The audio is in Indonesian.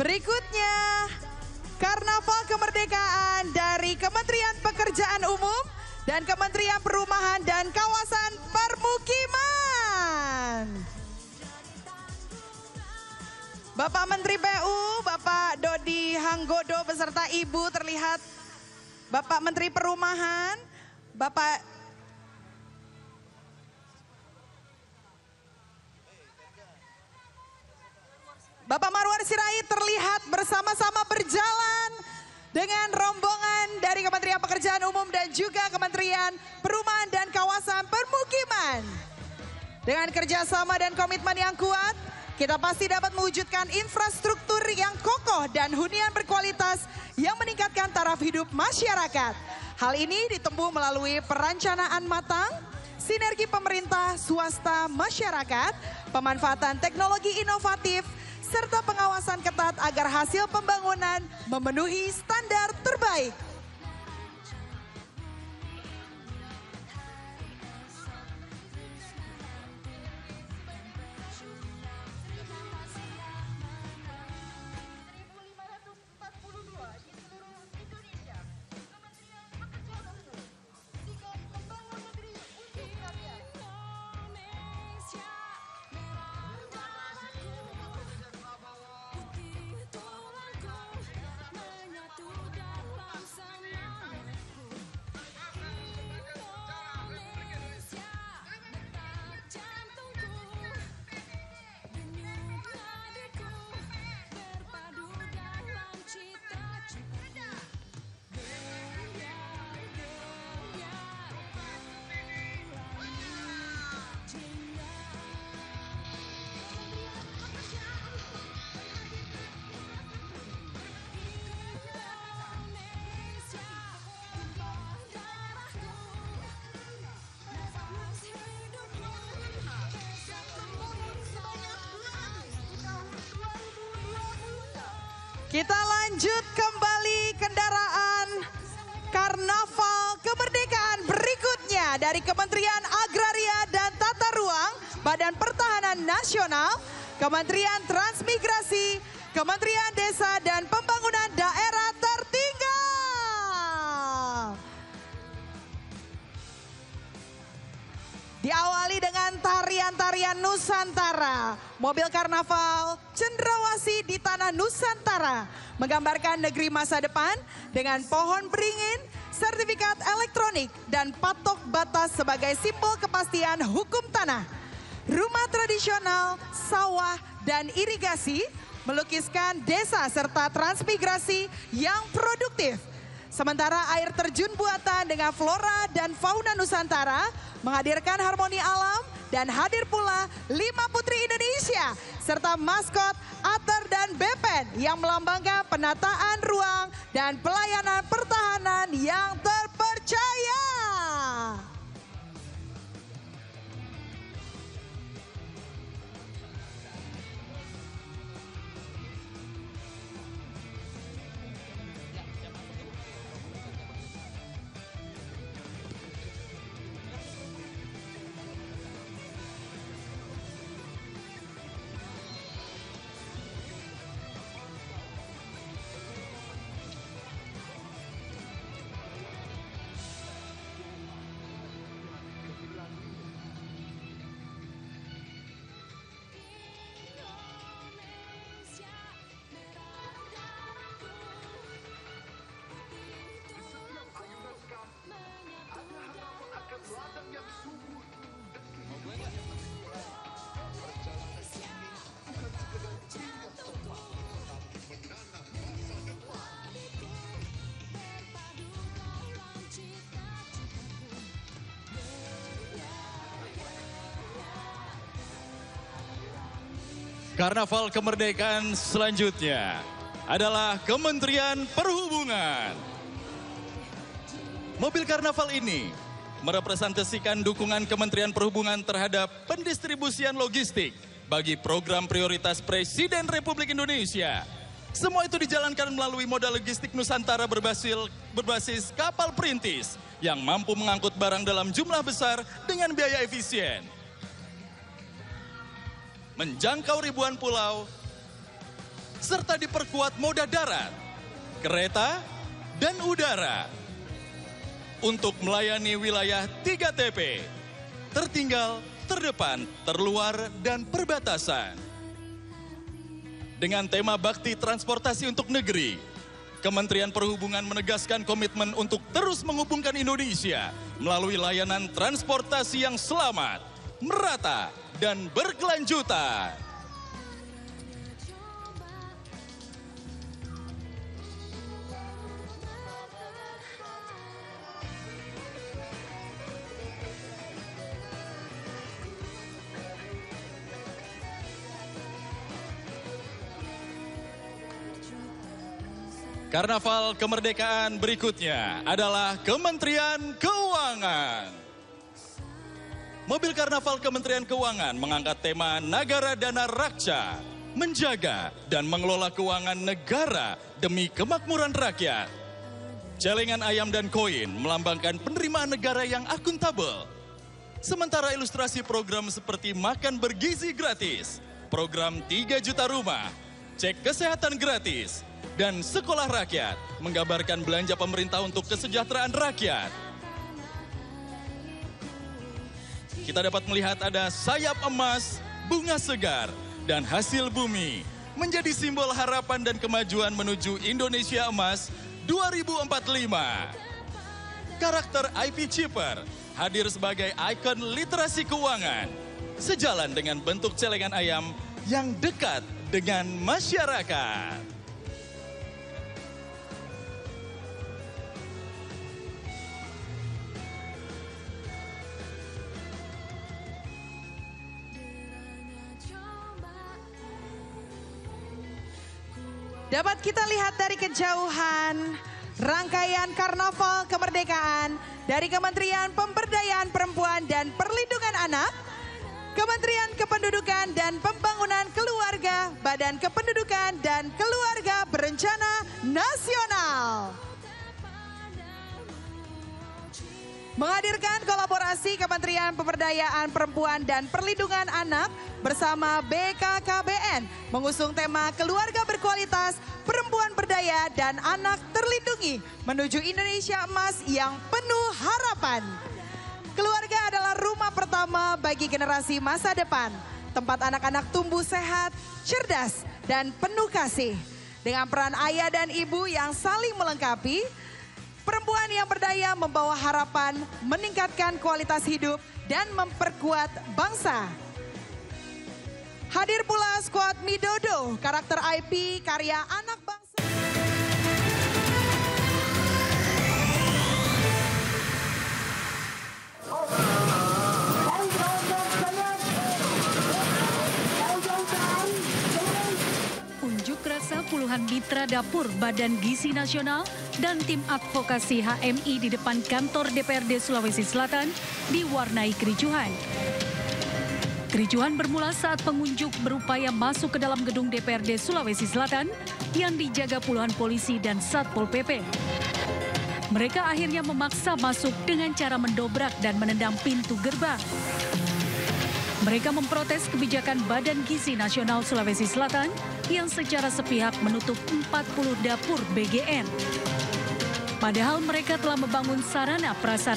Berikutnya, Karnaval Kemerdekaan dari Kementerian Pekerjaan Umum dan Kementerian Perumahan dan Kawasan Permukiman. Bapak Menteri PU, Bapak Dodi Hanggodo beserta Ibu terlihat. Bapak Menteri Perumahan, Bapak Marwan Sirait terlihat bersama-sama berjalan dengan rombongan dari Kementerian Pekerjaan Umum dan juga Kementerian Perumahan dan Kawasan Permukiman. Dengan kerjasama dan komitmen yang kuat, kita pasti dapat mewujudkan infrastruktur yang kokoh dan hunian berkualitas yang meningkatkan taraf hidup masyarakat. Hal ini ditempuh melalui perencanaan matang, sinergi pemerintah, swasta, masyarakat, pemanfaatan teknologi inovatif, serta pengawasan ketat agar hasil pembangunan memenuhi standar terbaik. Kita lanjut kembali kendaraan Karnaval Kemerdekaan berikutnya dari Kementerian Agraria dan Tata Ruang, Badan Pertahanan Nasional, Kementerian Transmigrasi, Kementerian Desa dan Pembangunan Daerah Tertinggal. Diawali dengan tarian-tarian Nusantara. Mobil Karnaval Cendrawasih di Tanah Nusantara menggambarkan negeri masa depan dengan pohon beringin, sertifikat elektronik, dan patok batas sebagai simbol kepastian hukum tanah. Rumah tradisional, sawah, dan irigasi melukiskan desa serta transmigrasi yang produktif. Sementara air terjun buatan dengan flora dan fauna Nusantara menghadirkan harmoni alam dan hadir pula 5 putri Indonesia serta maskot Ater dan Bepen yang melambangkan penataan ruang dan pelayanan pertahanan yang terpercaya. Karnaval Kemerdekaan selanjutnya adalah Kementerian Perhubungan. Mobil karnaval ini merepresentasikan dukungan Kementerian Perhubungan terhadap pendistribusian logistik bagi program prioritas Presiden Republik Indonesia. Semua itu dijalankan melalui modal logistik Nusantara berbasis kapal perintis yang mampu mengangkut barang dalam jumlah besar dengan biaya efisien. Menjangkau ribuan pulau serta diperkuat moda darat, kereta, dan udara untuk melayani wilayah 3TP, tertinggal, terdepan, terluar, dan perbatasan. Dengan tema Bakti Transportasi untuk Negeri, Kementerian Perhubungan menegaskan komitmen untuk terus menghubungkan Indonesia melalui layanan transportasi yang selamat, merata, dan berkelanjutan. Karnaval kemerdekaan berikutnya adalah Kementerian Keuangan. Mobil Karnaval Kementerian Keuangan mengangkat tema Nagara Dana Raksa, menjaga dan mengelola keuangan negara demi kemakmuran rakyat. Celengan ayam dan koin melambangkan penerimaan negara yang akuntabel. Sementara ilustrasi program seperti makan bergizi gratis, program 3 juta rumah, cek kesehatan gratis, dan sekolah rakyat menggambarkan belanja pemerintah untuk kesejahteraan rakyat. Kita dapat melihat ada sayap emas, bunga segar, dan hasil bumi menjadi simbol harapan dan kemajuan menuju Indonesia Emas 2045. Karakter IP Chipper hadir sebagai ikon literasi keuangan, sejalan dengan bentuk celengan ayam yang dekat dengan masyarakat. Dapat kita lihat dari kejauhan rangkaian Karnaval Kemerdekaan dari Kementerian Pemberdayaan Perempuan dan Perlindungan Anak, Kementerian Kependudukan dan Pembangunan Keluarga, Badan Kependudukan dan Keluarga Berencana Nasional. Menghadirkan kolaborasi Kementerian Pemberdayaan Perempuan dan Perlindungan Anak bersama BKKBN mengusung tema Keluarga Berkualitas, Perempuan Berdaya, dan Anak Terlindungi menuju Indonesia Emas yang penuh harapan. Keluarga adalah rumah pertama bagi generasi masa depan, tempat anak-anak tumbuh sehat, cerdas, dan penuh kasih. Dengan peran ayah dan ibu yang saling melengkapi, perempuan yang berdaya membawa harapan, meningkatkan kualitas hidup, dan memperkuat bangsa. Hadir pula skuad Midodo, karakter IP karya anak bangsa. Unjuk rasa puluhan mitra dapur Badan Gizi Nasional dan tim advokasi HMI di depan kantor DPRD Sulawesi Selatan diwarnai kericuhan. Kericuhan bermula saat pengunjuk berupaya masuk ke dalam gedung DPRD Sulawesi Selatan yang dijaga puluhan polisi dan Satpol PP. Mereka akhirnya memaksa masuk dengan cara mendobrak dan menendang pintu gerbang. Mereka memprotes kebijakan Badan Gizi Nasional Sulawesi Selatan yang secara sepihak menutup 40 dapur BGN. Padahal mereka telah membangun sarana prasarana